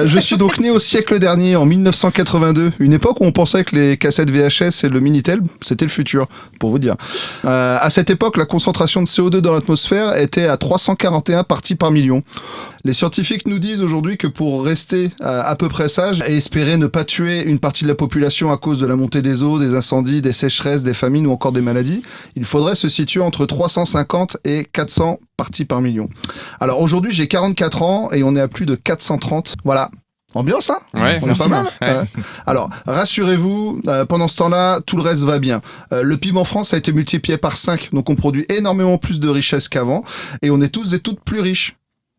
Je suis donc né au siècle dernier, en 1982, une époque où on pensait que les cassettes VHS et le Minitel, c'était le futur, pour vous dire. À cette époque, la concentration de CO2 dans l'atmosphère était à 341 parties par million. Les scientifiques nous disent aujourd'hui que pour rester à peu près sage et espérer ne pas tuer une partie de la population à cause de la montée des eaux, des incendies, des sécheresses, des famines ou encore des maladies, il faudrait se situer entre 350 et 400 parties par million. Alors aujourd'hui, j'ai 44 ans et on est à plus de 430. Voilà. Ambiance, hein? Ouais, on est pas mal. Ouais. Alors, rassurez-vous, pendant ce temps-là, tout le reste va bien. Le PIB en France a été multiplié par 5, donc on produit énormément plus de richesses qu'avant, et on est tous et toutes plus riches.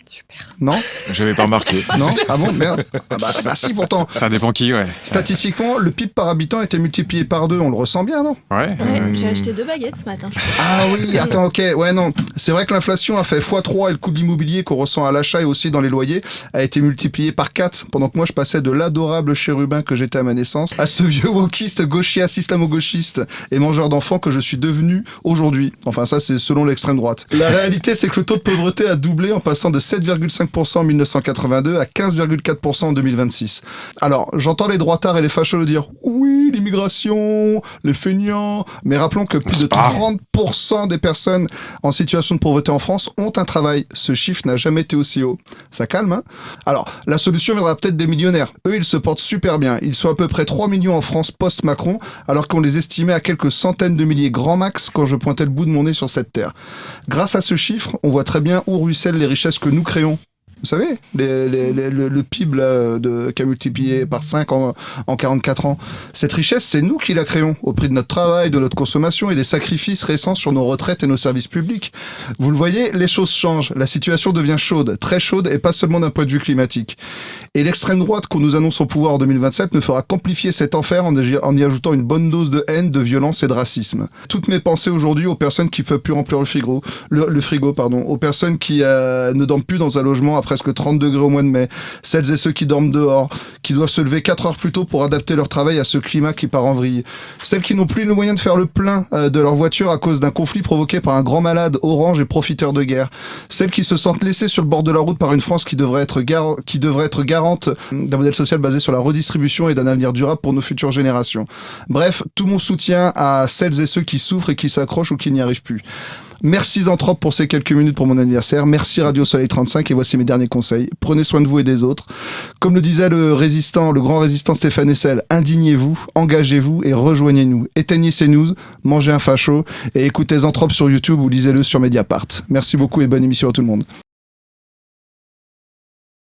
Super. Non? J'avais pas remarqué. Non? Ah bon? Merde. Bah si, pourtant. Ça dépend qui, ouais. Statistiquement, le PIB par habitant a été multiplié par 2, on le ressent bien, non? Ouais. J'ai acheté 2 baguettes ce matin. Ah oui, attends, ok. Ouais, non. C'est vrai que l'inflation a fait x3 et le coût de l'immobilier qu'on ressent à l'achat et aussi dans les loyers a été multiplié par 4 pendant que moi je passais de l'adorable chérubin que j'étais à ma naissance à ce vieux wokiste, gauchiste, islamo-gauchiste et mangeur d'enfants que je suis devenu aujourd'hui. Enfin, ça, c'est selon l'extrême droite. La réalité, c'est que le taux de pauvreté a doublé en passant de 7,5% en 1982 à 15,4% en 2026. Alors, j'entends les droitards et les fachos dire « Oui, l'immigration, les feignants », mais rappelons que plus de 30% des personnes en situation de pauvreté en France ont un travail. Ce chiffre n'a jamais été aussi haut. Ça calme, hein? Alors, la solution viendra peut-être des millionnaires. Eux, ils se portent super bien. Ils sont à peu près 3 millions en France post-Macron, alors qu'on les estimait à quelques centaines de milliers grand max quand je pointais le bout de mon nez sur cette terre. Grâce à ce chiffre, on voit très bien où ruissellent les richesses que nous créons. Vous savez, le PIB là, qui a multiplié par 5 en 44 ans. Cette richesse, c'est nous qui la créons, au prix de notre travail, de notre consommation et des sacrifices récents sur nos retraites et nos services publics. Vous le voyez, les choses changent. La situation devient chaude, très chaude, et pas seulement d'un point de vue climatique. Et l'extrême droite qu'on nous annonce au pouvoir en 2027 ne fera qu'amplifier cet enfer en y ajoutant une bonne dose de haine, de violence et de racisme. Toutes mes pensées aujourd'hui aux personnes qui ne peuvent plus remplir le frigo, aux personnes qui ne dorment plus dans un logement à presque 30 degrés au mois de mai, celles et ceux qui dorment dehors, qui doivent se lever 4 heures plus tôt pour adapter leur travail à ce climat qui part en vrille, celles qui n'ont plus le moyen de faire le plein de leur voiture à cause d'un conflit provoqué par un grand malade orange et profiteur de guerre, celles qui se sentent laissées sur le bord de la route par une France qui devrait être garante d'un modèle social basé sur la redistribution et d'un avenir durable pour nos futures générations. Bref, tout mon soutien à celles et ceux qui souffrent et qui s'accrochent ou qui n'y arrivent plus. Merci Zentrope pour ces quelques minutes pour mon anniversaire. Merci Radio Soleil 35 et voici mes derniers conseils. Prenez soin de vous et des autres. Comme le disait le grand résistant Stéphane Hessel, indignez-vous, engagez-vous et rejoignez-nous. Éteignez ces news, mangez un facho et écoutez Zentrope sur YouTube ou lisez-le sur Mediapart. Merci beaucoup et bonne émission à tout le monde.